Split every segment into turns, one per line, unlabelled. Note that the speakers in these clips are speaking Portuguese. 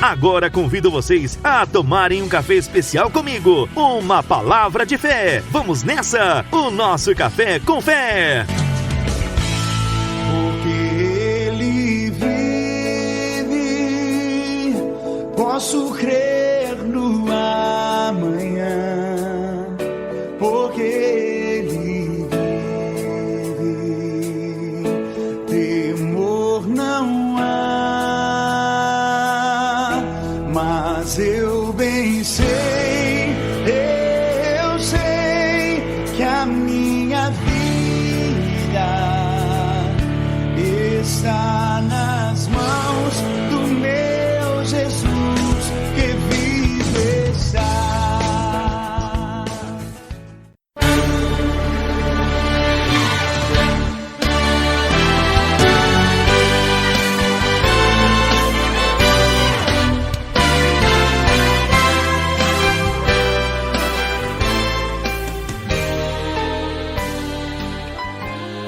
Agora convido vocês a tomarem um café especial comigo. Uma palavra de fé. Vamos nessa! O nosso Café com Fé.
Porque Ele vive, posso crer no amanhã. Porque Ele vive, temor não há. Mas eu bem sei, eu sei que a minha vida está nas mãos do meu Jesus que vive está.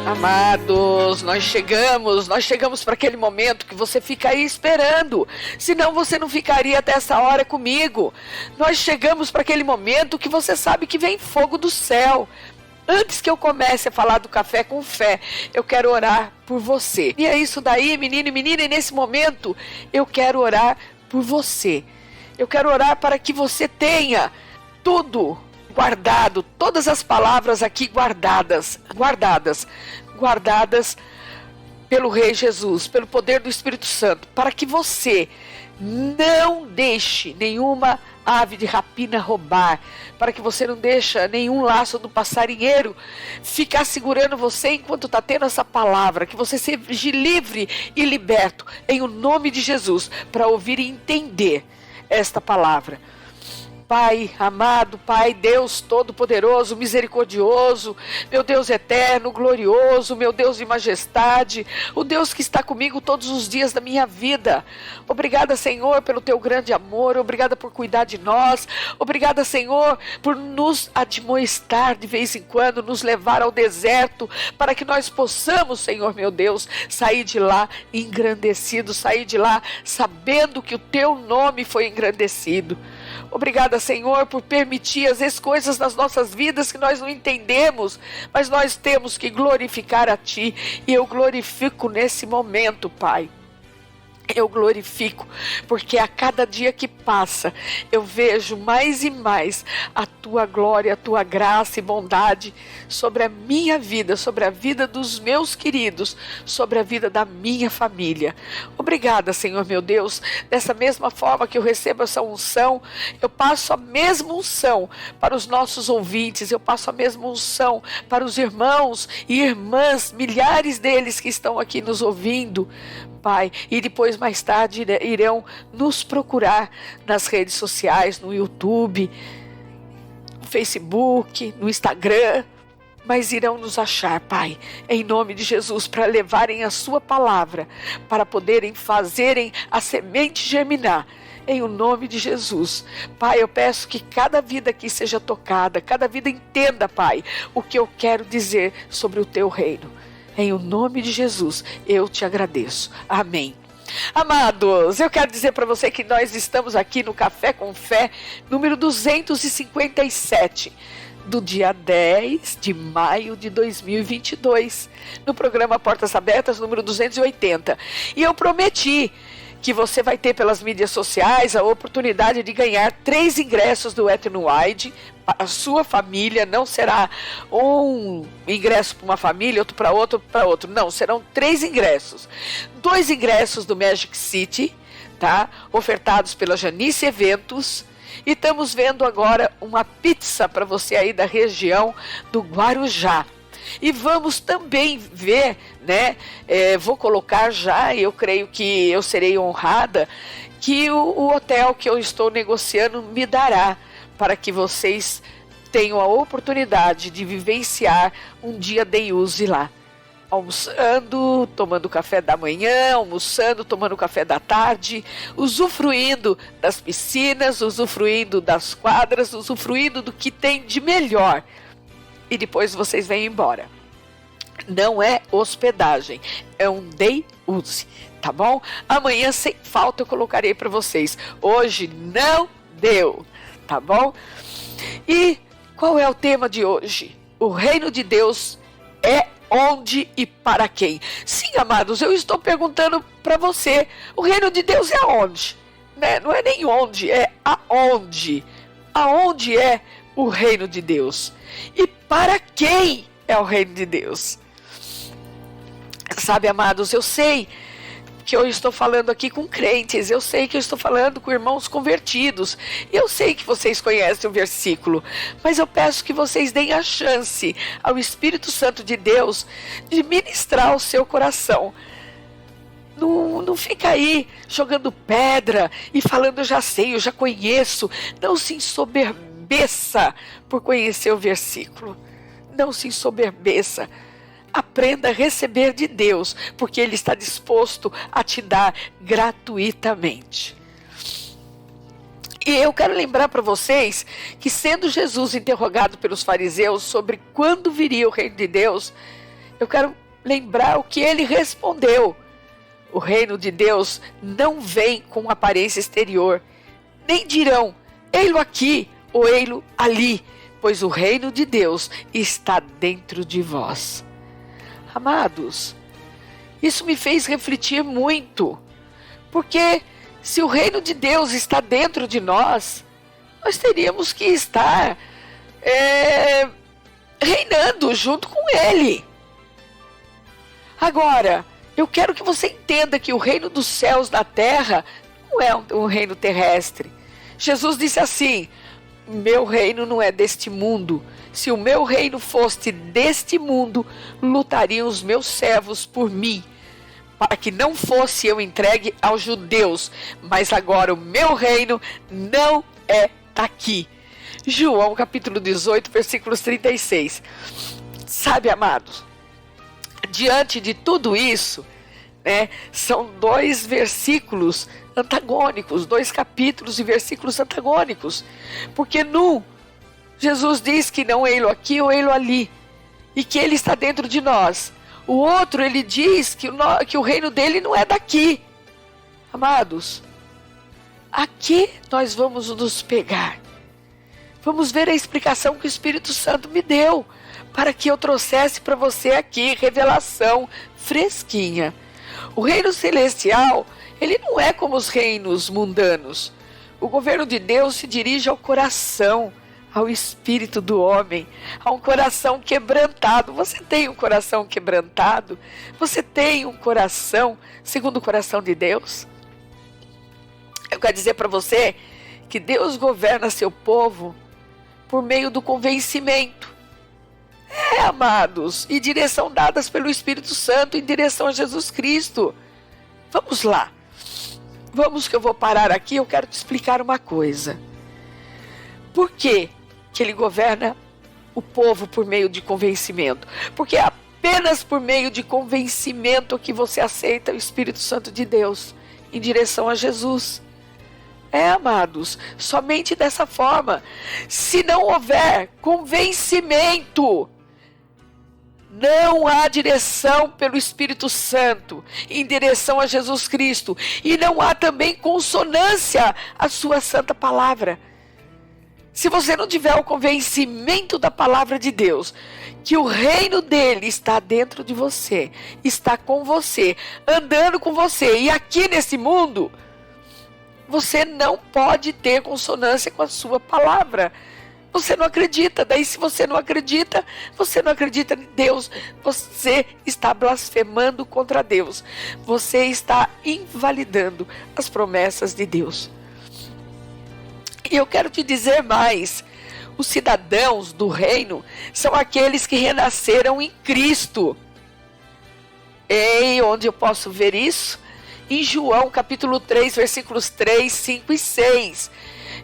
Amados, nós chegamos para aquele momento que você fica aí esperando, senão você não ficaria até essa hora comigo. Nós chegamos para aquele momento que você sabe que vem fogo do céu. Antes que eu comece a falar do Café com Fé, eu quero orar por você. E é isso daí, menino e menina, e nesse momento eu quero orar por você. Eu quero orar para que você tenha tudo guardado, todas as palavras aqui guardadas pelo Rei Jesus, pelo poder do Espírito Santo, para que você não deixe nenhuma ave de rapina roubar, para que você não deixe nenhum laço do passarinheiro ficar segurando você enquanto está tendo essa palavra, que você seja livre e liberto, em o nome de Jesus, para ouvir e entender esta palavra. Pai amado, Pai Deus Todo-Poderoso, Misericordioso, meu Deus eterno, glorioso, meu Deus de majestade, o Deus que está comigo todos os dias da minha vida. Obrigada, Senhor, pelo teu grande amor, obrigada por cuidar de nós, obrigada, Senhor, por nos admoestar de vez em quando, nos levar ao deserto, para que nós possamos, Senhor meu Deus, sair de lá engrandecido, sair de lá sabendo que o teu nome foi engrandecido. Obrigada, Senhor, por permitir às vezes coisas nas nossas vidas que nós não entendemos, mas nós temos que glorificar a Ti, e eu glorifico nesse momento, Pai. Eu glorifico, porque a cada dia que passa, eu vejo mais e mais a Tua glória, a Tua graça e bondade sobre a minha vida, sobre a vida dos meus queridos, sobre a vida da minha família. Obrigada, Senhor meu Deus. Dessa mesma forma que eu recebo essa unção, eu passo a mesma unção para os nossos ouvintes, eu passo a mesma unção para os irmãos e irmãs, milhares deles que estão aqui nos ouvindo, Pai, e depois mais tarde irão nos procurar nas redes sociais, no YouTube, no Facebook, no Instagram, mas irão nos achar, Pai, em nome de Jesus, para levarem a sua palavra, para poderem fazerem a semente germinar, em o nome de Jesus. Pai, eu peço que cada vida aqui seja tocada, cada vida entenda, Pai, o que eu quero dizer sobre o teu reino. Em o nome de Jesus, eu te agradeço. Amém. Amados, eu quero dizer para você que nós estamos aqui no Café com Fé, número 257, do dia 10 de maio de 2022, no programa Portas Abertas, número 280. E eu prometi que você vai ter pelas mídias sociais a oportunidade de ganhar 3 ingressos do Etno Wide para a sua família. Não será um ingresso para uma família, outro para outro. Não, serão 3 ingressos. 2 ingressos do Magic City, tá? Ofertados pela Janice Eventos. E estamos vendo agora uma pizza para você aí da região do Guarujá. E vamos também ver, né, vou colocar já, eu creio que eu serei honrada, que o hotel que eu estou negociando me dará, para que vocês tenham a oportunidade de vivenciar um dia de use lá. Almoçando, tomando café da manhã, almoçando, tomando café da tarde, usufruindo das piscinas, usufruindo das quadras, usufruindo do que tem de melhor. E depois vocês vêm embora. Não é hospedagem, é um day use, tá? tá bom? Amanhã, sem falta, eu colocarei para vocês. Hoje não deu, tá bom? E qual é o tema de hoje? O reino de Deus é onde e para quem? Sim, amados, eu estou perguntando para você, o reino de Deus é onde? Né? Não é nem onde, é aonde. Aonde é o reino de Deus? E para quem é o reino de Deus? Sabe, amados, eu sei que eu estou falando aqui com crentes, eu sei que eu estou falando com irmãos convertidos, eu sei que vocês conhecem o versículo, mas eu peço que vocês deem a chance ao Espírito Santo de Deus de ministrar o seu coração. Não fica aí jogando pedra e falando eu já sei, eu já conheço. Não se ensoberbeça por conhecer o versículo. Não se ensoberbeça. Aprenda a receber de Deus, porque Ele está disposto a te dar gratuitamente. E eu quero lembrar para vocês que, sendo Jesus interrogado pelos fariseus sobre quando viria o reino de Deus, eu quero lembrar o que ele respondeu. O reino de Deus não vem com aparência exterior, nem dirão, ei-lo aqui ou ei-lo ali, pois o reino de Deus está dentro de vós. Amados, isso me fez refletir muito, porque se o reino de Deus está dentro de nós, nós teríamos que estar reinando junto com Ele. Agora, eu quero que você entenda que o reino dos céus na terra não é um reino terrestre. Jesus disse assim, meu reino não é deste mundo. Se o meu reino fosse deste mundo, lutariam os meus servos por mim, para que não fosse eu entregue aos judeus. Mas agora o meu reino não é aqui. João capítulo 18, versículos 36. Sabe, amados, diante de tudo isso, né, são 2 versículos antagônicos, 2 capítulos e versículos antagônicos. Porque Jesus diz que não ei-lo aqui ou ei-lo ali, e que Ele está dentro de nós. O outro, ele diz que o reino dele não é daqui. Amados, aqui nós vamos nos pegar. Vamos ver a explicação que o Espírito Santo me deu, para que eu trouxesse para você aqui revelação fresquinha. O reino celestial, ele não é como os reinos mundanos. O governo de Deus se dirige ao coração, ao espírito do homem, a um coração quebrantado. Você tem um coração quebrantado? Você tem um coração segundo o coração de Deus? Eu quero dizer para você que Deus governa seu povo por meio do convencimento. Amados, e direção dadas pelo Espírito Santo em direção a Jesus Cristo. Vamos lá. Vamos que eu vou parar aqui, eu quero te explicar uma coisa. Por que Ele governa o povo por meio de convencimento? Porque é apenas por meio de convencimento que você aceita o Espírito Santo de Deus em direção a Jesus. Amados, somente dessa forma. Se não houver convencimento, não há direção pelo Espírito Santo em direção a Jesus Cristo. E não há também consonância à sua santa palavra. Se você não tiver o convencimento da palavra de Deus, que o reino dele está dentro de você, está com você, andando com você, e aqui nesse mundo, você não pode ter consonância com a sua palavra. Você não acredita. Daí, se você não acredita em Deus, você está blasfemando contra Deus. Você está invalidando as promessas de Deus. E eu quero te dizer mais. Os cidadãos do reino são aqueles que renasceram em Cristo. E onde eu posso ver isso? Em João capítulo 3, versículos 3, 5 e 6.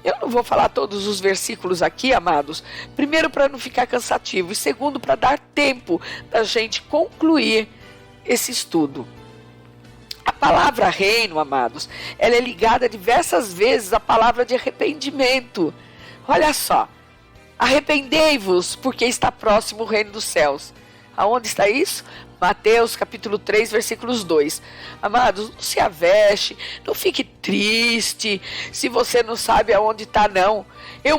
Eu não vou falar todos os versículos aqui, amados. Primeiro, para não ficar cansativo. E segundo, para dar tempo da gente concluir esse estudo. A palavra reino, amados, ela é ligada diversas vezes à palavra de arrependimento. Olha só. Arrependei-vos, porque está próximo o reino dos céus. Aonde está isso? Mateus capítulo 3, versículos 2. Amados, não se aveste, não fique triste, se você não sabe aonde está, não.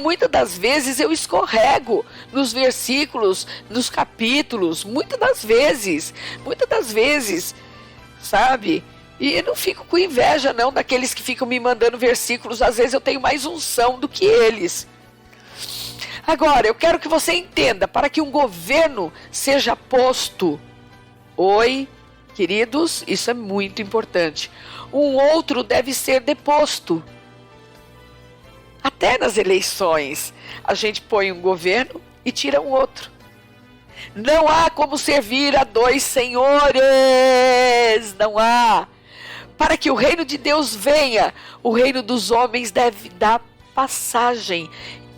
Muitas das vezes, eu escorrego nos versículos, nos capítulos, muitas das vezes, sabe? E eu não fico com inveja, não, daqueles que ficam me mandando versículos. Às vezes eu tenho mais unção do que eles. Agora, eu quero que você entenda, para que um governo seja posto, oi, queridos, isso é muito importante. Um outro deve ser deposto. Até nas eleições, a gente põe um governo e tira um outro. Não há como servir a dois senhores, não há. Para que o reino de Deus venha, o reino dos homens deve dar passagem.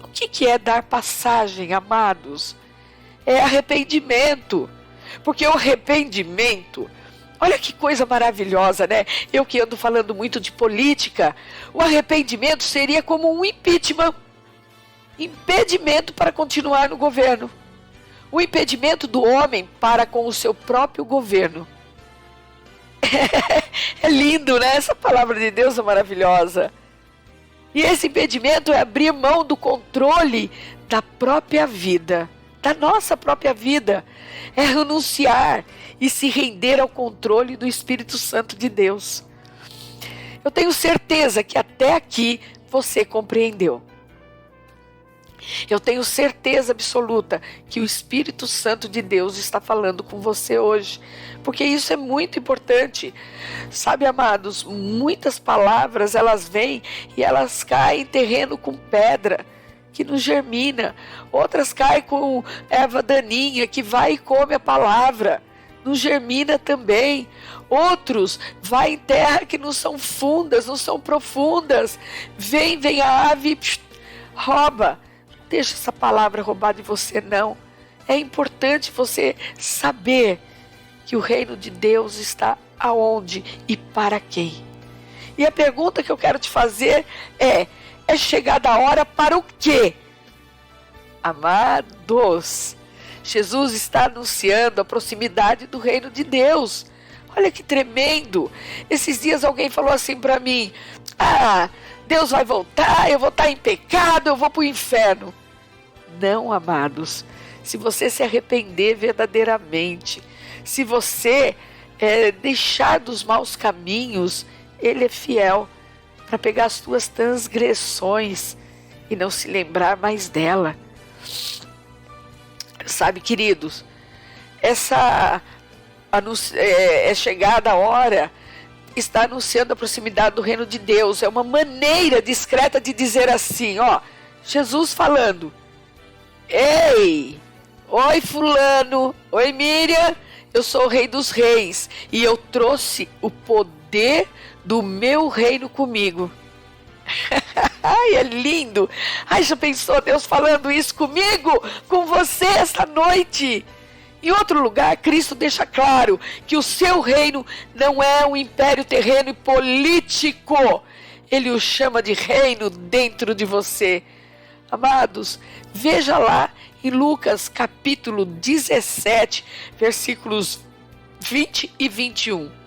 O que é dar passagem, amados? É arrependimento. Porque o arrependimento, olha que coisa maravilhosa, né? Eu que ando falando muito de política, o arrependimento seria como um impeachment, impedimento para continuar no governo. O impedimento do homem para com o seu próprio governo. É lindo, né? Essa palavra de Deus é maravilhosa. E esse impedimento é abrir mão do controle da própria vida, da nossa própria vida. É renunciar e se render ao controle do Espírito Santo de Deus. Eu tenho certeza que até aqui você compreendeu. Eu tenho certeza absoluta que o Espírito Santo de Deus está falando com você hoje, porque isso é muito importante. Sabe, amados, muitas palavras elas vêm e elas caem em terreno com pedra, que não germina. Outras caem com erva daninha, que vai e come a palavra, não germina também. Outros vai em terra que não são fundas, não são profundas. Vem a ave, rouba. Deixa essa palavra roubar de você, não. É importante você saber que o reino de Deus está aonde e para quem. E a pergunta que eu quero te fazer é chegada a hora para o quê? Amados, Jesus está anunciando a proximidade do reino de Deus. Olha que tremendo. Esses dias alguém falou assim para mim: Deus vai voltar, eu vou estar em pecado, eu vou para o inferno. Não, amados. Se você se arrepender verdadeiramente, se você deixar dos maus caminhos, Ele é fiel para pegar as tuas transgressões e não se lembrar mais dela. Sabe, queridos, essa chegada a hora está anunciando a proximidade do reino de Deus. É uma maneira discreta de dizer assim, Jesus falando: ei, oi fulano, oi Miriam, eu sou o rei dos reis e eu trouxe o poder do meu reino comigo. Ai, é lindo. Ai, já pensou Deus falando isso comigo, com você esta noite? Em outro lugar, Cristo deixa claro que o seu reino não é um império terreno e político. Ele o chama de reino dentro de você. Amados, veja lá em Lucas capítulo 17, versículos 20 e 21.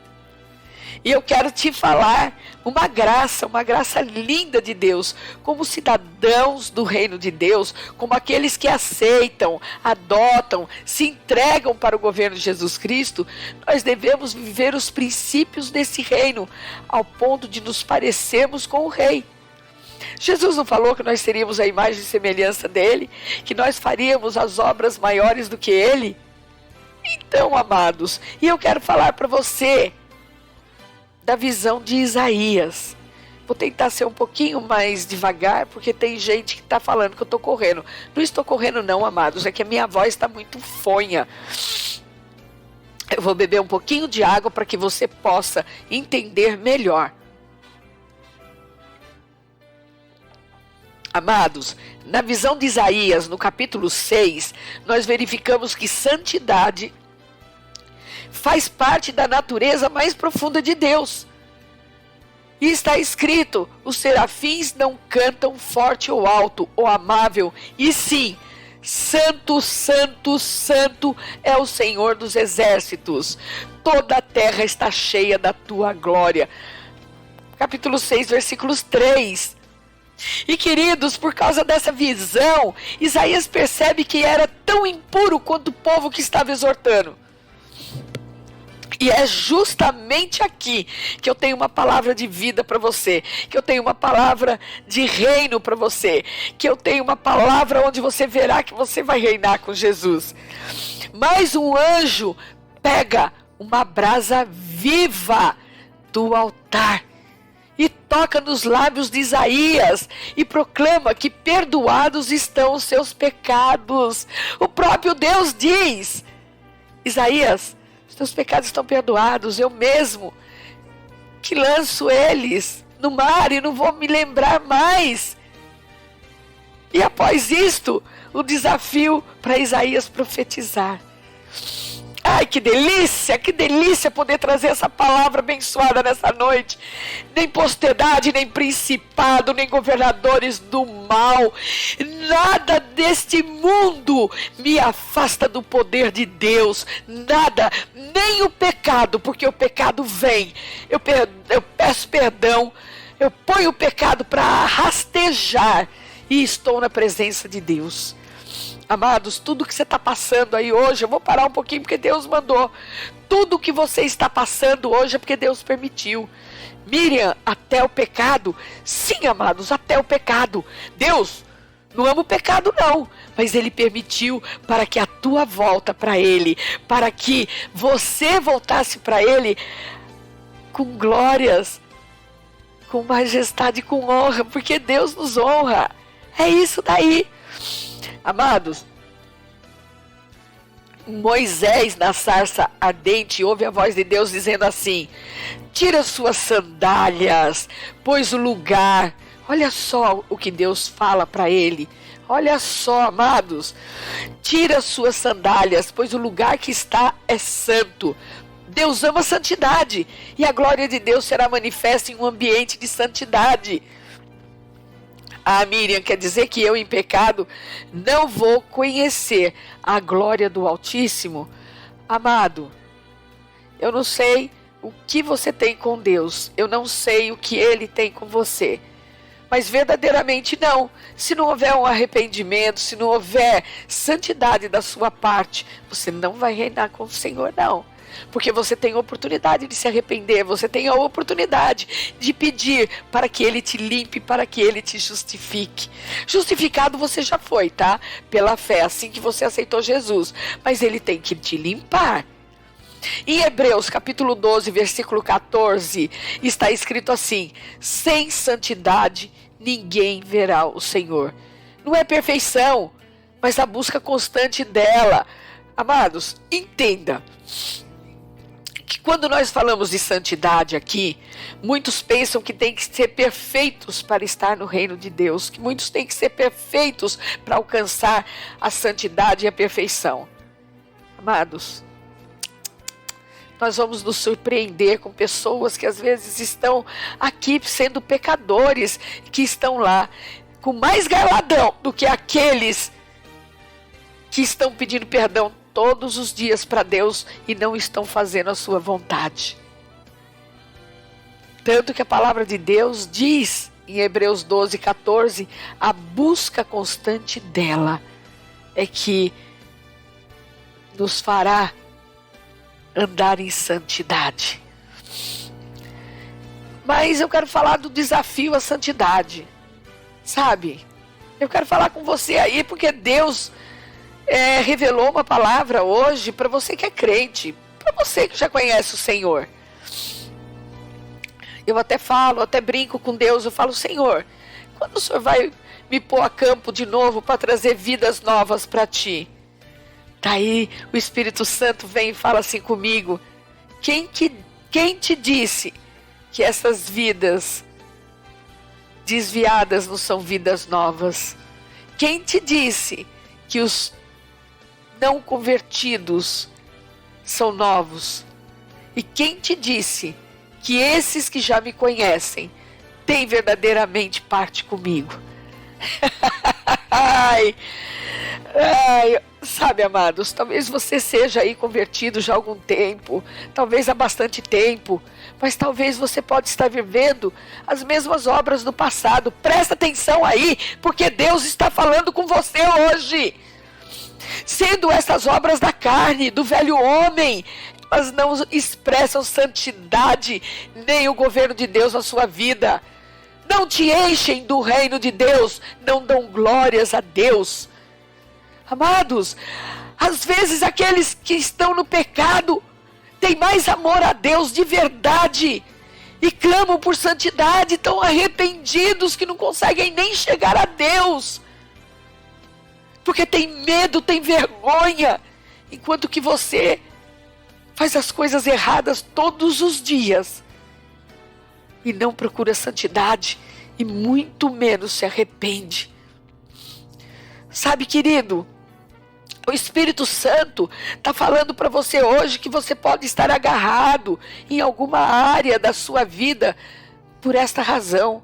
E eu quero te falar uma graça linda de Deus, como cidadãos do reino de Deus, como aqueles que aceitam, adotam, se entregam para o governo de Jesus Cristo. Nós devemos viver os princípios desse reino, ao ponto de nos parecermos com o rei. Jesus não falou que nós seríamos a imagem e semelhança dele, que nós faríamos as obras maiores do que ele? Então, amados, e eu quero falar para você da visão de Isaías. Vou tentar ser um pouquinho mais devagar, porque tem gente que está falando que eu estou correndo. Não estou correndo não, amados, é que a minha voz está muito fonha. Eu vou beber um pouquinho de água para que você possa entender melhor. Amados, na visão de Isaías, no capítulo 6, nós verificamos que santidade faz parte da natureza mais profunda de Deus. E está escrito: os serafins não cantam forte ou alto ou amável, e sim, Santo, santo, santo é o Senhor dos exércitos. Toda a terra está cheia da tua glória. Capítulo 6, versículos 3. E queridos, por causa dessa visão, Isaías percebe que era tão impuro quanto o povo que estava exortando. E é justamente aqui que eu tenho uma palavra de vida para você, que eu tenho uma palavra de reino para você, que eu tenho uma palavra onde você verá que você vai reinar com Jesus. Mas um anjo pega uma brasa viva do altar e toca nos lábios de Isaías e proclama que perdoados estão os seus pecados. O próprio Deus diz: Isaías, os teus pecados estão perdoados, eu mesmo que lanço eles no mar e não vou me lembrar mais. E após isto, o desafio para Isaías profetizar. Ai, que delícia poder trazer essa palavra abençoada nessa noite. Nem potestade, nem principado, nem governadores do mal, nada deste mundo me afasta do poder de Deus. Nada, nem o pecado, porque o pecado vem. Eu peço perdão, eu ponho o pecado para rastejar e estou na presença de Deus. Amados, tudo que você está passando aí hoje, eu vou parar um pouquinho porque Deus mandou. Tudo que você está passando hoje é porque Deus permitiu. Miriam, até o pecado? Sim, amados, até o pecado. Deus não ama o pecado não, mas Ele permitiu para que a tua volta para Ele, para que você voltasse para Ele com glórias, com majestade, com honra, porque Deus nos honra. É isso daí. Amados, Moisés na sarça ardente ouve a voz de Deus dizendo assim: tira suas sandálias, pois o lugar... Olha só o que Deus fala para ele. Olha só, amados. Tira suas sandálias, pois o lugar que está é santo. Deus ama a santidade e a glória de Deus será manifesta em um ambiente de santidade. Ah, Miriam, quer dizer que eu em pecado não vou conhecer a glória do Altíssimo? Amado, eu não sei o que você tem com Deus, eu não sei o que Ele tem com você, mas verdadeiramente não. Se não houver um arrependimento, se não houver santidade da sua parte, você não vai reinar com o Senhor, não. Porque você tem a oportunidade de se arrepender, você tem a oportunidade de pedir para que Ele te limpe, para que Ele te justifique. Justificado você já foi, tá? Pela fé, assim que você aceitou Jesus. Mas Ele tem que te limpar. Em Hebreus capítulo 12, versículo 14, está escrito assim: sem santidade ninguém verá o Senhor. Não é perfeição, mas a busca constante dela. Amados, entenda que quando nós falamos de santidade aqui, muitos pensam que tem que ser perfeitos para estar no reino de Deus, que muitos têm que ser perfeitos para alcançar a santidade e a perfeição. Amados, nós vamos nos surpreender com pessoas que às vezes estão aqui sendo pecadores, que estão lá com mais galardão do que aqueles que estão pedindo perdão todos os dias para Deus e não estão fazendo a sua vontade. Tanto que a palavra de Deus diz em Hebreus 12, 14, a busca constante dela é que nos fará andar em santidade. Mas eu quero falar do desafio à santidade, sabe? Eu quero falar com você aí porque Deus revelou uma palavra hoje para você que é crente, para você que já conhece o Senhor. Eu até brinco com Deus, eu falo: Senhor, quando o Senhor vai me pôr a campo de novo para trazer vidas novas para Ti? Daí o Espírito Santo vem e fala assim comigo: quem te disse que essas vidas desviadas não são vidas novas? Quem te disse que os não convertidos são novos? E quem te disse que esses que já me conhecem têm verdadeiramente parte comigo? Ai, Sabe, amados, talvez você seja aí convertido já há algum tempo, talvez há bastante tempo, mas talvez você pode estar vivendo as mesmas obras do passado. Presta atenção aí, porque Deus está falando com você hoje. Sendo essas obras da carne, do velho homem, elas não expressam santidade, nem o governo de Deus na sua vida. Não te enchem do reino de Deus, não dão glórias a Deus. Amados, às vezes aqueles que estão no pecado têm mais amor a Deus de verdade e clamam por santidade, tão arrependidos que não conseguem nem chegar a Deus, porque tem medo, tem vergonha, enquanto que você faz as coisas erradas todos os dias e não procura santidade e muito menos se arrepende. Sabe, querido, o Espírito Santo está falando para você hoje que você pode estar agarrado em alguma área da sua vida por esta razão.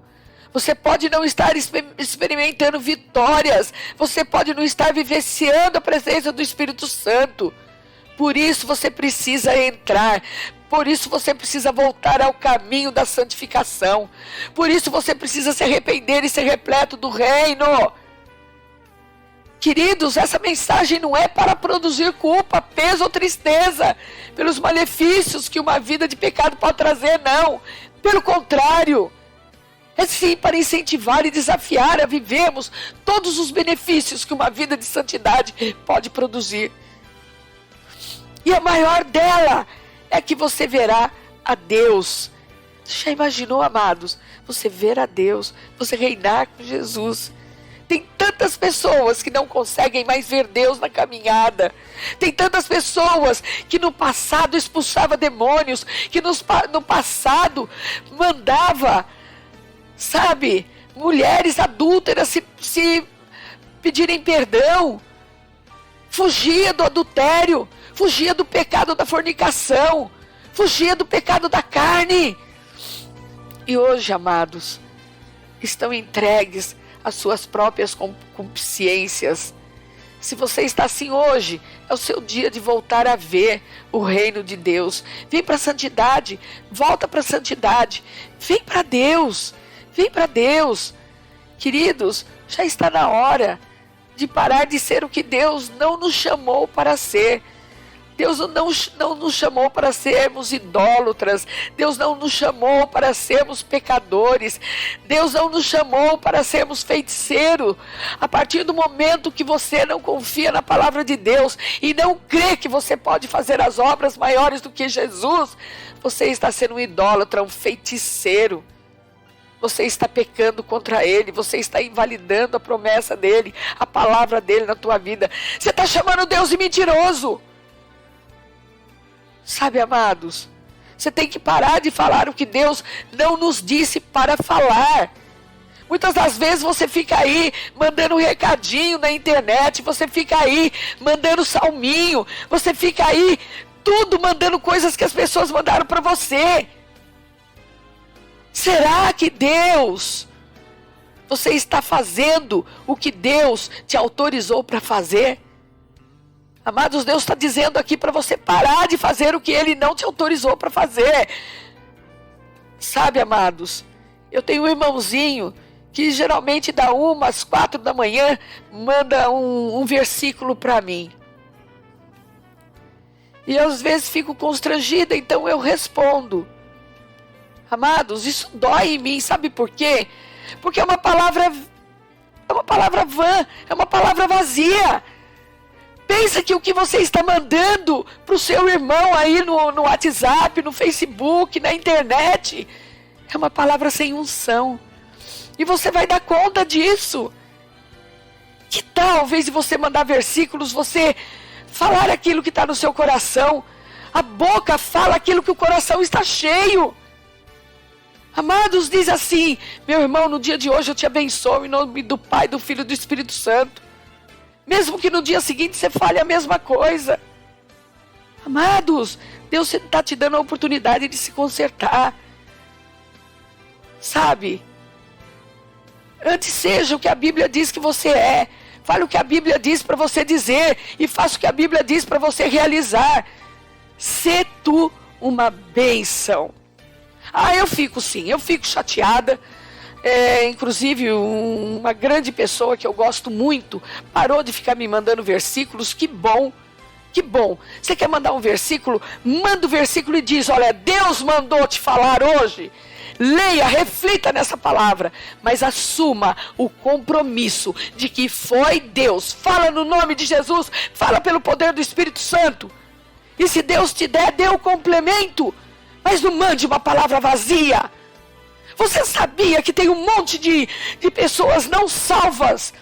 Você pode não estar experimentando vitórias, você pode não estar vivenciando a presença do Espírito Santo. Por isso você precisa entrar, por isso você precisa voltar ao caminho da santificação, por isso você precisa se arrepender e ser repleto do reino. Queridos, essa mensagem não é para produzir culpa, peso ou tristeza pelos malefícios que uma vida de pecado pode trazer, não. Pelo contrário, é sim para incentivar e desafiar a vivermos todos os benefícios que uma vida de santidade pode produzir. E a maior dela é que você verá a Deus. Você já imaginou, amados? Você ver a Deus, você reinar com Jesus. Tem tantas pessoas que não conseguem mais ver Deus na caminhada. Tem tantas pessoas que no passado expulsava demônios, que no passado mandava, sabe, mulheres adúlteras se pedirem perdão. Fugia do adultério, fugia do pecado da fornicação, fugia do pecado da carne. E hoje, amados, estão entregues as suas próprias concupiscências. Se você está assim hoje, é o seu dia de voltar a ver o reino de Deus. Vem para a santidade, volta para a santidade. Vem para Deus, vem para Deus. Queridos, já está na hora de parar de ser o que Deus não nos chamou para ser. Deus não nos chamou para sermos idólatras. Deus não nos chamou para sermos pecadores. Deus não nos chamou para sermos feiticeiros. A partir do momento que você não confia na palavra de Deus e não crê que você pode fazer as obras maiores do que Jesus, você está sendo um idólatra, um feiticeiro. Você está pecando contra Ele, você está invalidando a promessa dEle, a palavra dEle na tua vida. Você está chamando Deus de mentiroso. Sabe, amados, você tem que parar de falar o que Deus não nos disse para falar. Muitas das vezes você fica aí mandando um recadinho na internet, você fica aí mandando salminho, você fica aí tudo mandando coisas que as pessoas mandaram para você. Será que você está fazendo o que Deus te autorizou para fazer? Amados, Deus está dizendo aqui para você parar de fazer o que Ele não te autorizou para fazer. Sabe, amados, eu tenho um irmãozinho que geralmente dá 1 às 4 da manhã, manda um versículo para mim. E às vezes fico constrangida, então eu respondo. Amados, isso dói em mim, sabe por quê? Porque é uma palavra vã, é uma palavra vazia. Pensa que o que você está mandando para o seu irmão aí no WhatsApp, no Facebook, na internet, é uma palavra sem unção. E você vai dar conta disso. Que tal, ao invés de você mandar versículos, você falar aquilo que está no seu coração? A boca fala aquilo que o coração está cheio. Amados, diz assim: meu irmão, no dia de hoje eu te abençoo em nome do Pai, do Filho e do Espírito Santo. Mesmo que no dia seguinte você fale a mesma coisa. Amados, Deus está te dando a oportunidade de se consertar. Sabe? Antes seja o que a Bíblia diz que você é. Fale o que a Bíblia diz para você dizer e faça o que a Bíblia diz para você realizar. Sê tu uma bênção. Eu fico chateada. Inclusive, uma grande pessoa que eu gosto muito parou de ficar me mandando versículos. Que bom. Você quer mandar um versículo? Manda o versículo e diz: olha, Deus mandou te falar hoje. Leia, reflita nessa palavra, mas assuma o compromisso de que foi Deus. Fala no nome de Jesus, fala pelo poder do Espírito Santo. E se Deus te der, dê o complemento, mas não mande uma palavra vazia. Você sabia que tem um monte de pessoas não salvas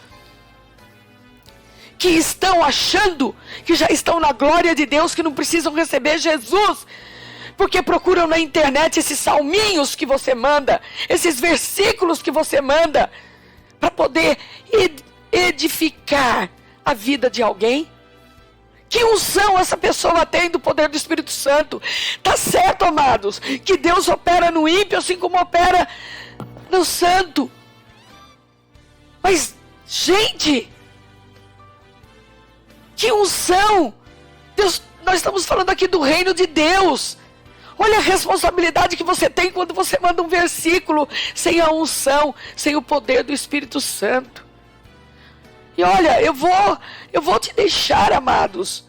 que estão achando que já estão na glória de Deus, que não precisam receber Jesus, porque procuram na internet esses salminhos que você manda, esses versículos que você manda, para poder edificar a vida de alguém? Que unção essa pessoa tem do poder do Espírito Santo? Tá certo, amados, que Deus opera no ímpio assim como opera no santo. Mas, gente, que unção! Deus, nós estamos falando aqui do reino de Deus. Olha a responsabilidade que você tem quando você manda um versículo sem a unção, sem o poder do Espírito Santo. E olha, eu vou te deixar, amados,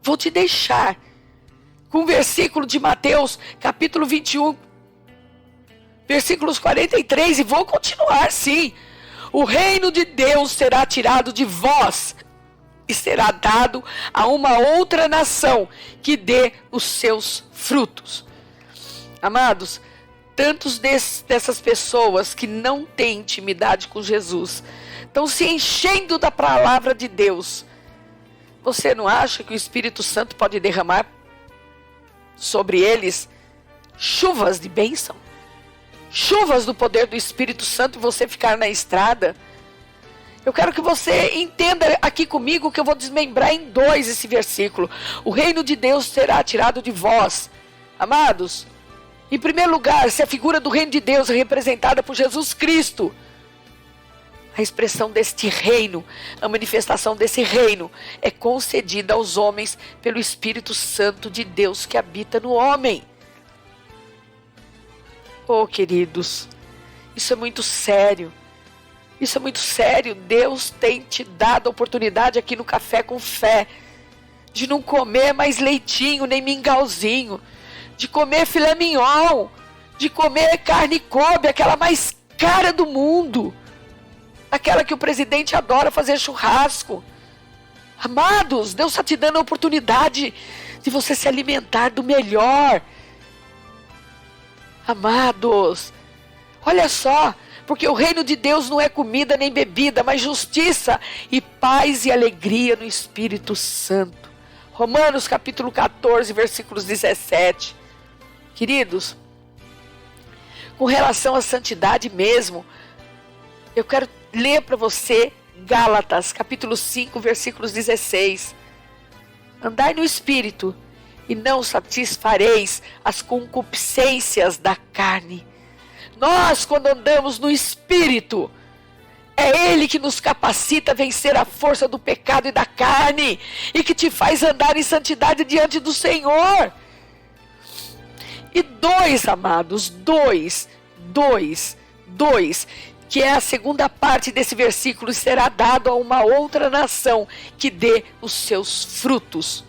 vou te deixar com um versículo de Mateus, capítulo 21, versículos 43, e vou continuar, sim. O reino de Deus será tirado de vós e será dado a uma outra nação que dê os seus frutos. Amados, tantos dessas pessoas que não têm intimidade com Jesus estão se enchendo da palavra de Deus. Você não acha que o Espírito Santo pode derramar sobre eles chuvas de bênção? Chuvas do poder do Espírito Santo e você ficar na estrada? Eu quero que você entenda aqui comigo que eu vou desmembrar em dois esse versículo. O reino de Deus será tirado de vós. Amados, em primeiro lugar, se a figura do reino de Deus é representada por Jesus Cristo, a expressão deste reino, a manifestação desse reino é concedida aos homens pelo Espírito Santo de Deus que habita no homem. Oh, queridos, isso é muito sério. Isso é muito sério. Deus tem te dado a oportunidade aqui no Café com Fé de não comer mais leitinho, nem mingauzinho, de comer filé mignon, de comer carne Kobe, aquela mais cara do mundo, aquela que o presidente adora fazer churrasco. Amados, Deus está te dando a oportunidade de você se alimentar do melhor. Amados, olha só, porque o reino de Deus não é comida nem bebida, mas justiça e paz e alegria no Espírito Santo. Romanos capítulo 14, versículos 17. Queridos, com relação à santidade mesmo, eu quero ler para você Gálatas capítulo 5, versículos 16. Andai no Espírito e não satisfareis as concupiscências da carne. Nós, quando andamos no Espírito, é Ele que nos capacita a vencer a força do pecado e da carne, e que te faz andar em santidade diante do Senhor. E dois, amados, dois, que é a segunda parte desse versículo, será dado a uma outra nação que dê os seus frutos.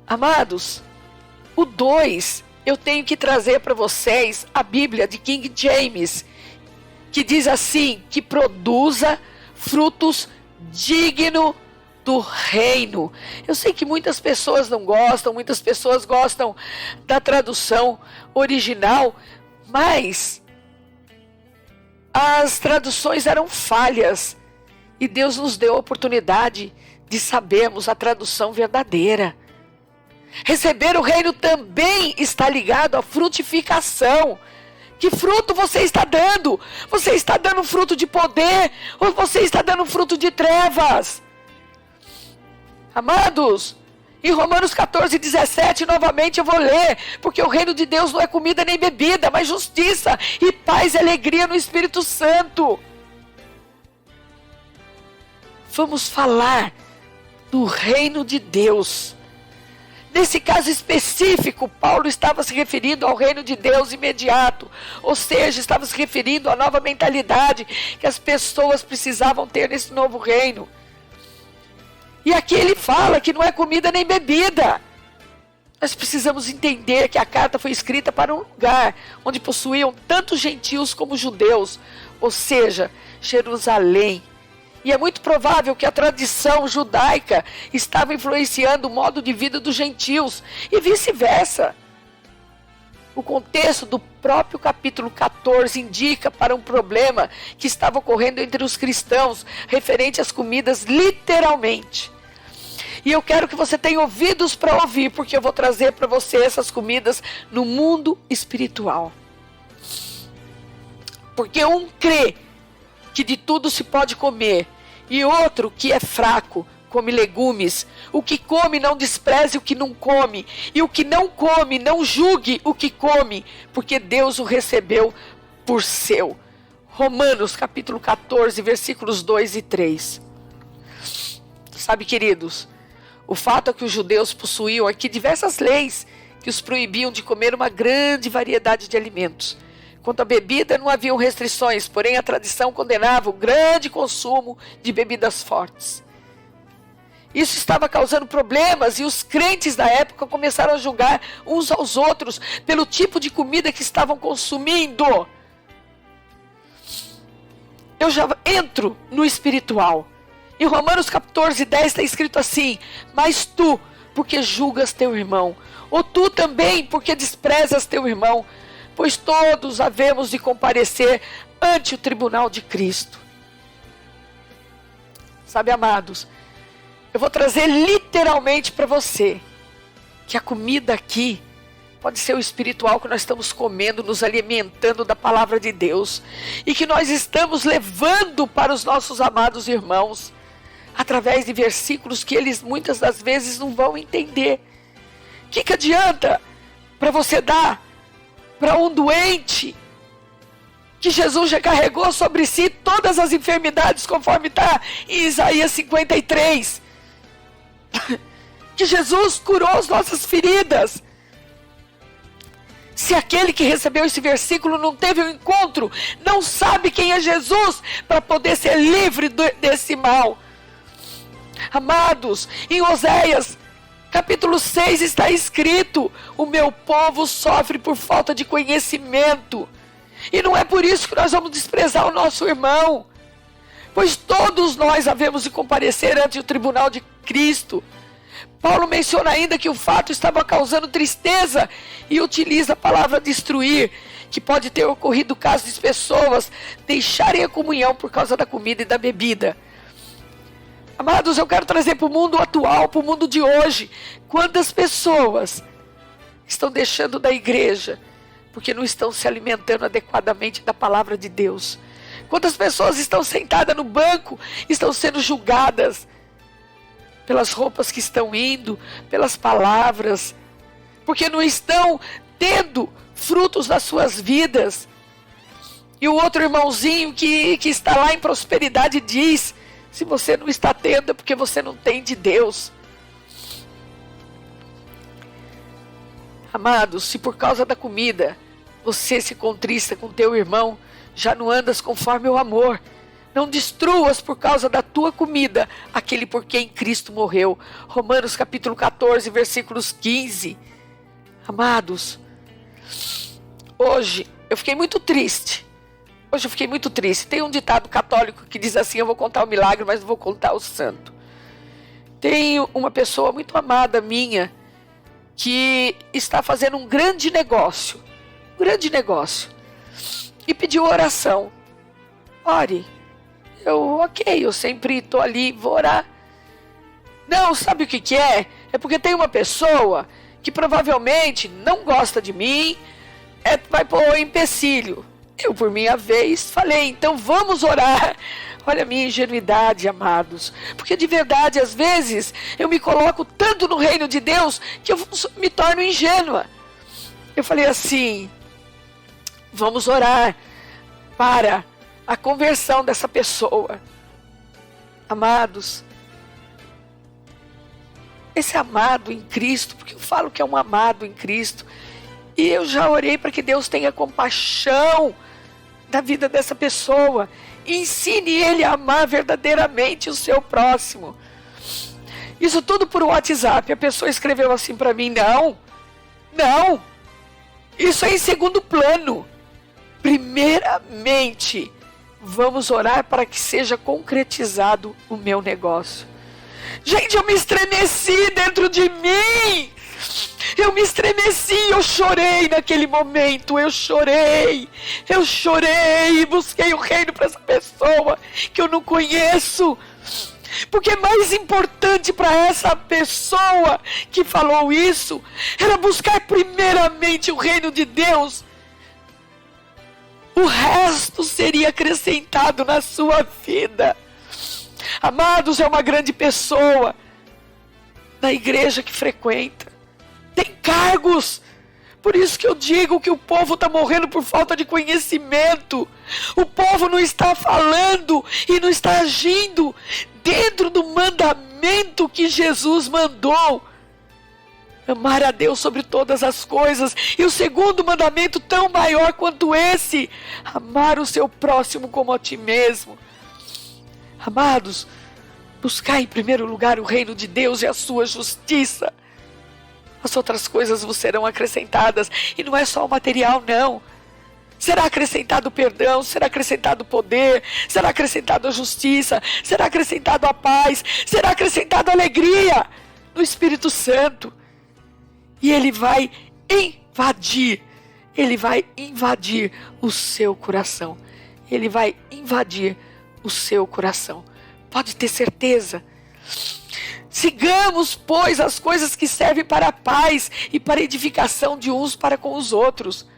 Amados, o 2, eu tenho que trazer para vocês a Bíblia de King James, que diz assim, que produza frutos dignos do reino. Eu sei que muitas pessoas não gostam, muitas pessoas gostam da tradução original, mas as traduções eram falhas e Deus nos deu a oportunidade de sabermos a tradução verdadeira. Receber o reino também está ligado à frutificação. Que fruto você está dando? Você está dando fruto de poder ou você está dando fruto de trevas? Amados, em Romanos 14, 17, novamente eu vou ler, porque o reino de Deus não é comida nem bebida, mas justiça e paz e alegria no Espírito Santo. vamos falar do reino de Deus. Nesse caso específico, Paulo estava se referindo ao reino de Deus imediato, ou seja, estava se referindo à nova mentalidade que as pessoas precisavam ter nesse novo reino. E aqui ele fala que não é comida nem bebida. Nós precisamos entender que a carta foi escrita para um lugar onde possuíam tanto gentios como judeus, ou seja, Jerusalém. E é muito provável que a tradição judaica estava influenciando o modo de vida dos gentios e vice-versa. O contexto do próprio capítulo 14 indica para um problema que estava ocorrendo entre os cristãos, referente às comidas literalmente. E eu quero que você tenha ouvidos para ouvir, porque eu vou trazer para você essas comidas no mundo espiritual. Porque um crê que de tudo se pode comer, e outro que é fraco, come legumes. O que come não despreze o que não come, e o que não come não julgue o que come, porque Deus o recebeu por seu. Romanos capítulo 14, versículos 2 e 3. Sabe, queridos, o fato é que os judeus possuíam aqui diversas leis que os proibiam de comer uma grande variedade de alimentos. Quanto à bebida, não haviam restrições, porém a tradição condenava o grande consumo de bebidas fortes. Isso estava causando problemas e os crentes da época começaram a julgar uns aos outros pelo tipo de comida que estavam consumindo. Eu já entro no espiritual. Em Romanos 14, 10 está escrito assim: mas tu, porque julgas teu irmão, ou tu também, porque desprezas teu irmão, pois todos havemos de comparecer ante o tribunal de Cristo. Sabe, amados, eu vou trazer literalmente para você que a comida aqui pode ser o espiritual que nós estamos comendo, nos alimentando da palavra de Deus, e que nós estamos levando para os nossos amados irmãos, através de versículos que eles muitas das vezes não vão entender. O que adianta para você dar para um doente que Jesus já carregou sobre si todas as enfermidades, conforme está em Isaías 53. Que Jesus curou as nossas feridas. Se aquele que recebeu esse versículo não teve um encontro, não sabe quem é Jesus para poder ser livre desse mal. Amados, em Oséias capítulo 6 está escrito: o meu povo sofre por falta de conhecimento. E não é por isso que nós vamos desprezar o nosso irmão, pois todos nós havemos de comparecer ante o tribunal de Cristo. Paulo menciona ainda que o fato estava causando tristeza e utiliza a palavra destruir, que pode ter ocorrido caso de pessoas deixarem a comunhão por causa da comida e da bebida. Amados, eu quero trazer para o mundo atual, para o mundo de hoje, quantas pessoas estão deixando da igreja porque não estão se alimentando adequadamente da palavra de Deus. Quantas pessoas estão sentadas no banco, estão sendo julgadas pelas roupas que estão indo, pelas palavras, porque não estão tendo frutos nas suas vidas. E o outro irmãozinho que está lá em prosperidade diz: se você não está tendo é porque você não tem de Deus. Amados, se por causa da comida você se contrista com teu irmão, já não andas conforme o amor. Não destruas por causa da tua comida aquele por quem Cristo morreu. Romanos capítulo 14, versículos 15. Amados, hoje eu fiquei muito triste. Tem um ditado católico que diz assim: eu vou contar o milagre, mas não vou contar o santo. Tem uma pessoa muito amada minha que está fazendo um grande negócio, e pediu oração. Ore. Eu sempre estou ali, vou orar. Não, sabe o que é? É porque tem uma pessoa que provavelmente não gosta de mim, vai pôr empecilho. Eu, por minha vez, falei: então vamos orar. Olha a minha ingenuidade, amados. Porque de verdade, às vezes, eu me coloco tanto no reino de Deus que eu me torno ingênua. Eu falei assim: vamos orar para a conversão dessa pessoa. Amados, esse amado em Cristo, porque eu falo que é um amado em Cristo, e eu já orei para que Deus tenha compaixão da vida dessa pessoa, ensine ele a amar verdadeiramente o seu próximo. Isso tudo por WhatsApp. A pessoa escreveu assim para mim: não, isso é em segundo plano. Primeiramente, vamos orar para que seja concretizado o meu negócio. Gente, eu me estremeci dentro de mim. Eu me estremeci, eu chorei naquele momento, eu chorei e busquei o reino para essa pessoa que eu não conheço. Porque mais importante para essa pessoa que falou isso era buscar primeiramente o reino de Deus. O resto seria acrescentado na sua vida. Amados, é uma grande pessoa na igreja que frequenta. Tem cargos. Por isso que eu digo que o povo está morrendo por falta de conhecimento. O povo não está falando e não está agindo dentro do mandamento que Jesus mandou. Amar a Deus sobre todas as coisas. E o segundo mandamento, tão maior quanto esse: amar o seu próximo como a ti mesmo. Amados, buscar em primeiro lugar o reino de Deus e a sua justiça. As outras coisas vos serão acrescentadas. E não é só o material, não. Será acrescentado o perdão, será acrescentado o poder, será acrescentado a justiça, será acrescentado a paz, será acrescentado a alegria no Espírito Santo. E ele vai invadir o seu coração. Ele vai invadir o seu coração. Pode ter certeza. Sigamos, pois, as coisas que servem para a paz e para a edificação de uns para com os outros.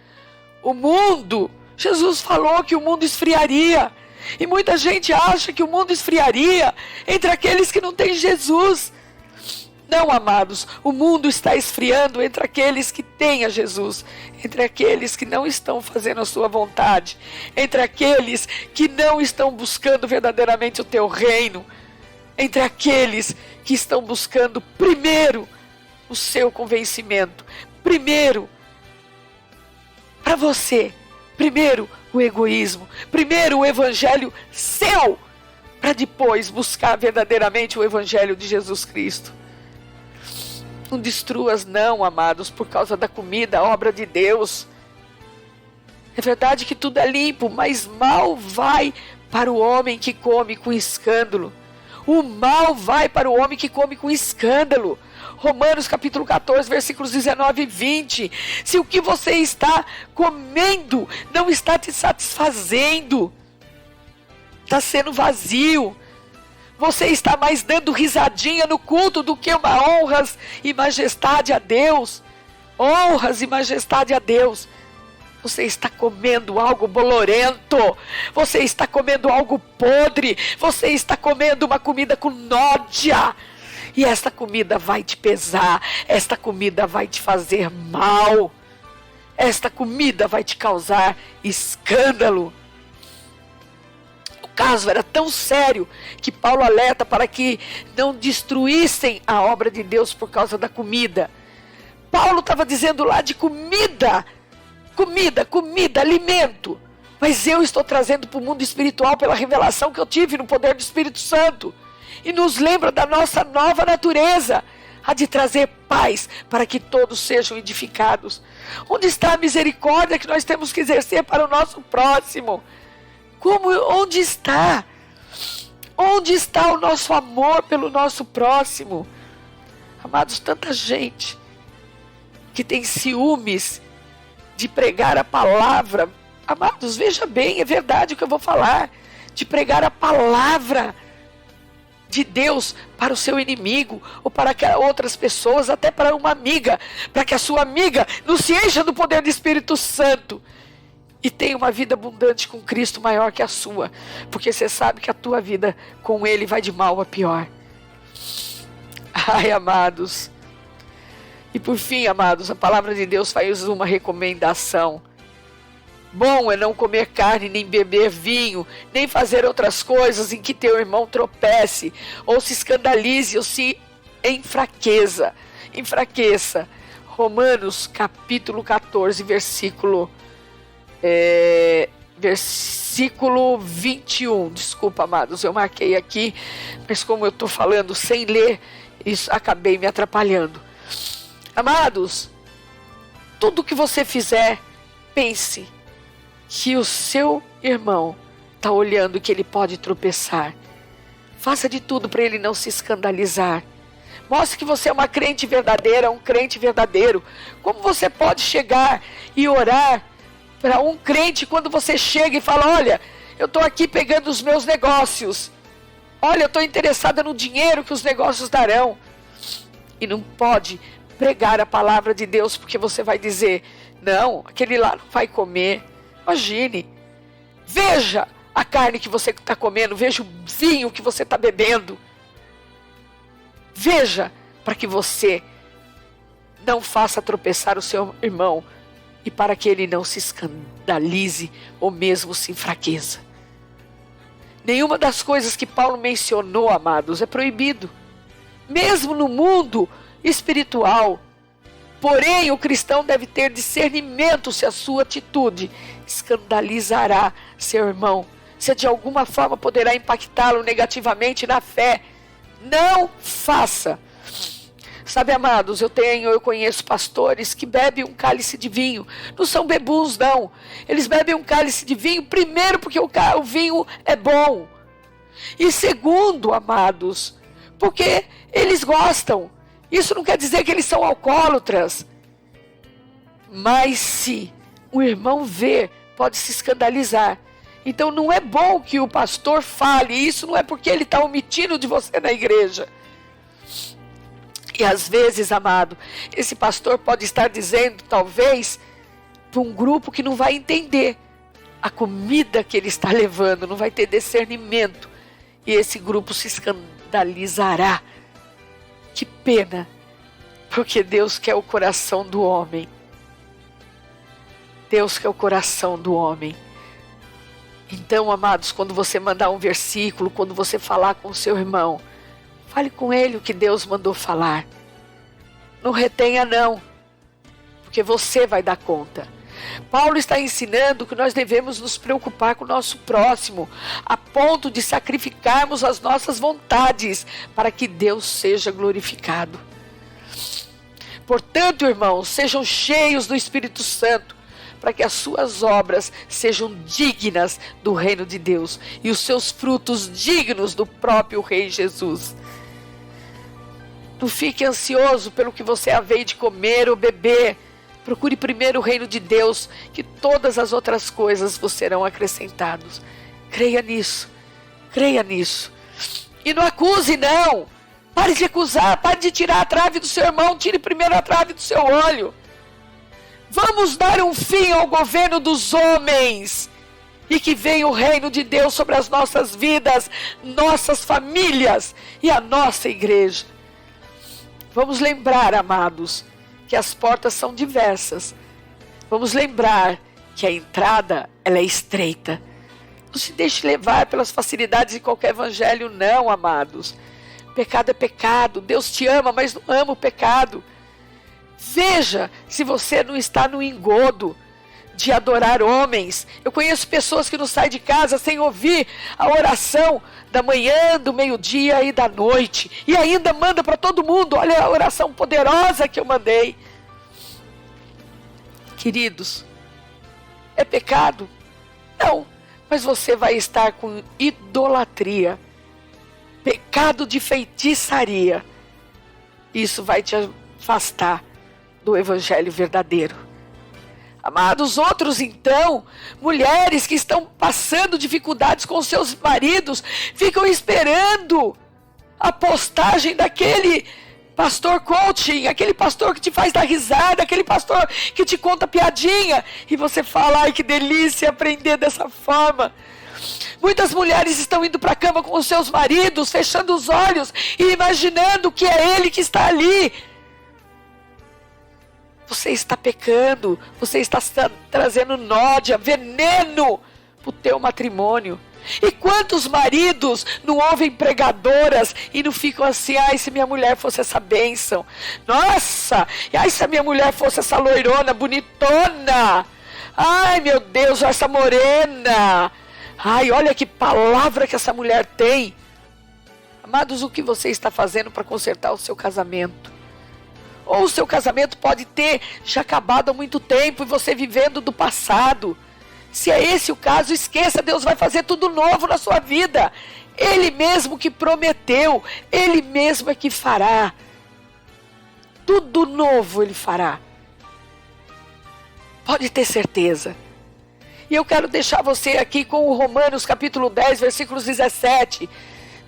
O mundo, Jesus falou que o mundo esfriaria. E muita gente acha que o mundo esfriaria entre aqueles que não têm Jesus. Não, amados, o mundo está esfriando entre aqueles que têm a Jesus, entre aqueles que não estão fazendo a sua vontade, entre aqueles que não estão buscando verdadeiramente o teu reino, entre aqueles que estão buscando primeiro o seu convencimento, primeiro para você, primeiro o egoísmo, primeiro o evangelho seu, para depois buscar verdadeiramente o evangelho de Jesus Cristo. Não destruas não, amados, por causa da comida, a obra de Deus. É verdade que tudo é limpo, mas mal vai para o homem que come com escândalo. O mal vai para o homem que come com escândalo. Romanos capítulo 14, versículos 19 e 20. Se o que você está comendo não está te satisfazendo, está sendo vazio, você está mais dando risadinha no culto do que uma honras e majestade a Deus. Honras e majestade a Deus. Você está comendo algo bolorento. Você está comendo algo podre. Você está comendo uma comida com nódia. E esta comida vai te pesar. Esta comida vai te fazer mal. Esta comida vai te causar escândalo. O caso era tão sério que Paulo alerta para que não destruíssem a obra de Deus por causa da comida. Paulo estava dizendo lá de comida, alimento. Mas eu estou trazendo para o mundo espiritual pela revelação que eu tive no poder do Espírito Santo. E nos lembra da nossa nova natureza, a de trazer paz para que todos sejam edificados. Onde está a misericórdia que nós temos que exercer para o nosso próximo? Onde está? Onde está o nosso amor pelo nosso próximo? Amados, tanta gente que tem ciúmes de pregar a palavra. Amados, veja bem, é verdade o que eu vou falar. De pregar a palavra de Deus para o seu inimigo, ou para outras pessoas, até para uma amiga, para que a sua amiga não se encha do poder do Espírito Santo e tenha uma vida abundante com Cristo maior que a sua, porque você sabe que a tua vida com Ele vai de mal a pior. Ai, amados. E por fim, amados, a palavra de Deus faz uma recomendação. Bom é não comer carne, nem beber vinho, nem fazer outras coisas em que teu irmão tropece, ou se escandalize, ou se enfraqueça. Romanos capítulo 14, versículo 21. Desculpa, amados, eu marquei aqui, mas como eu estou falando sem ler, isso acabei me atrapalhando. Amados, tudo que você fizer, pense que o seu irmão está olhando, que ele pode tropeçar. Faça de tudo para ele não se escandalizar. Mostre que você é uma crente verdadeira, um crente verdadeiro. Como você pode chegar e orar para um crente quando você chega e fala: olha, eu estou aqui pegando os meus negócios. Olha, eu estou interessada no dinheiro que os negócios darão. E não pode pregar a palavra de Deus, porque você vai dizer: não, aquele lá não vai comer. Imagine, veja a carne que você está comendo, veja o vinho que você está bebendo. Veja, para que você não faça tropeçar o seu irmão e para que ele não se escandalize ou mesmo se enfraqueça. Nenhuma das coisas que Paulo mencionou, amados, é proibido, mesmo no mundo espiritual. Porém, o cristão deve ter discernimento se a sua atitude escandalizará seu irmão, se de alguma forma poderá impactá-lo negativamente na fé. Não faça. Sabe, amados, eu conheço pastores que bebem um cálice de vinho. Não são bebuns, não. Eles bebem um cálice de vinho, primeiro porque o vinho é bom. E segundo, amados, porque eles gostam. Isso não quer dizer que eles são alcoólatras. Mas se o irmão ver, pode se escandalizar. Então não é bom que o pastor fale. Isso não é porque ele está omitindo de você na igreja. E às vezes, amado, esse pastor pode estar dizendo, talvez, para um grupo que não vai entender a comida que ele está levando, não vai ter discernimento. E esse grupo se escandalizará. Que pena, porque Deus quer o coração do homem. Deus quer o coração do homem. Então, amados, quando você mandar um versículo, quando você falar com o seu irmão, fale com ele o que Deus mandou falar. Não retenha, não, porque você vai dar conta. Paulo está ensinando que nós devemos nos preocupar com o nosso próximo, a ponto de sacrificarmos as nossas vontades para que Deus seja glorificado. Portanto, irmãos, sejam cheios do Espírito Santo, para que as suas obras sejam dignas do reino de Deus e os seus frutos dignos do próprio Rei Jesus. Não fique ansioso pelo que você haver de comer ou beber. Procure primeiro o reino de Deus, que todas as outras coisas vos serão acrescentadas. Creia nisso. Creia nisso. E não acuse, não. Pare de acusar, pare de tirar a trave do seu irmão, tire primeiro a trave do seu olho. Vamos dar um fim ao governo dos homens e que venha o reino de Deus sobre as nossas vidas, nossas famílias e a nossa igreja. Vamos lembrar, amados, que as portas são diversas. Vamos lembrar que a entrada ela é estreita. Não se deixe levar pelas facilidades de qualquer evangelho, não, amados. Pecado é pecado. Deus te ama, mas não ama o pecado. Veja se você não está no engodo de adorar homens. Eu conheço pessoas que não saem de casa sem ouvir a oração da manhã, do meio-dia e da noite. E ainda manda para todo mundo: olha a oração poderosa que eu mandei. Queridos, é pecado? Não, mas você vai estar com idolatria, pecado de feitiçaria. Isso vai te afastar do evangelho verdadeiro. Amados, outros então, mulheres que estão passando dificuldades com seus maridos, ficam esperando a postagem daquele pastor coaching, aquele pastor que te faz dar risada, aquele pastor que te conta piadinha, e você fala: ai, que delícia aprender dessa forma. Muitas mulheres estão indo para a cama com os seus maridos, fechando os olhos e imaginando que é ele que está ali. você está pecando, você está trazendo nódia, veneno para o teu matrimônio. E quantos maridos não ouvem pregadoras e não ficam assim, ai, se minha mulher fosse essa bênção, nossa, ai, se a minha mulher fosse essa loirona, bonitona, ai, meu Deus, essa morena, ai, olha que palavra que essa mulher tem. Amados, o que você está fazendo para consertar o seu casamento? Ou o seu casamento pode ter já acabado há muito tempo e você vivendo do passado. Se é esse o caso, esqueça, Deus vai fazer tudo novo na sua vida. Ele mesmo que prometeu, Ele mesmo é que fará. Tudo novo Ele fará. Pode ter certeza. E eu quero deixar você aqui com o Romanos capítulo 10, versículos 17.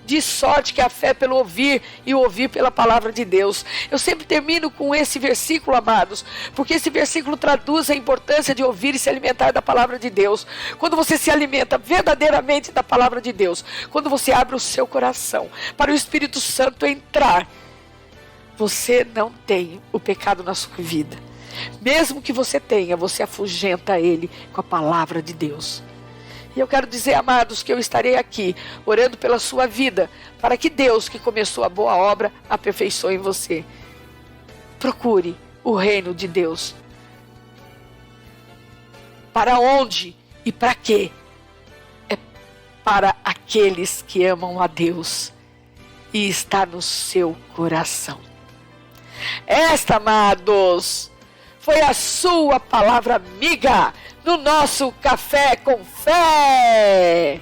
De sorte que a fé é pelo ouvir e o ouvir pela palavra de Deus. Eu sempre termino com esse versículo, amados, porque esse versículo traduz a importância de ouvir e se alimentar da palavra de Deus. Quando você se alimenta verdadeiramente da palavra de Deus, quando você abre o seu coração para o Espírito Santo entrar, você não tem o pecado na sua vida. Mesmo que você tenha, você afugenta ele com a palavra de Deus. E eu quero dizer, amados, que eu estarei aqui orando pela sua vida, para que Deus, que começou a boa obra, aperfeiçoe em você. Procure o reino de Deus. Para onde e para quê? É para aqueles que amam a Deus e está no seu coração. Esta, amados, foi a sua palavra amiga no nosso Café com Fé.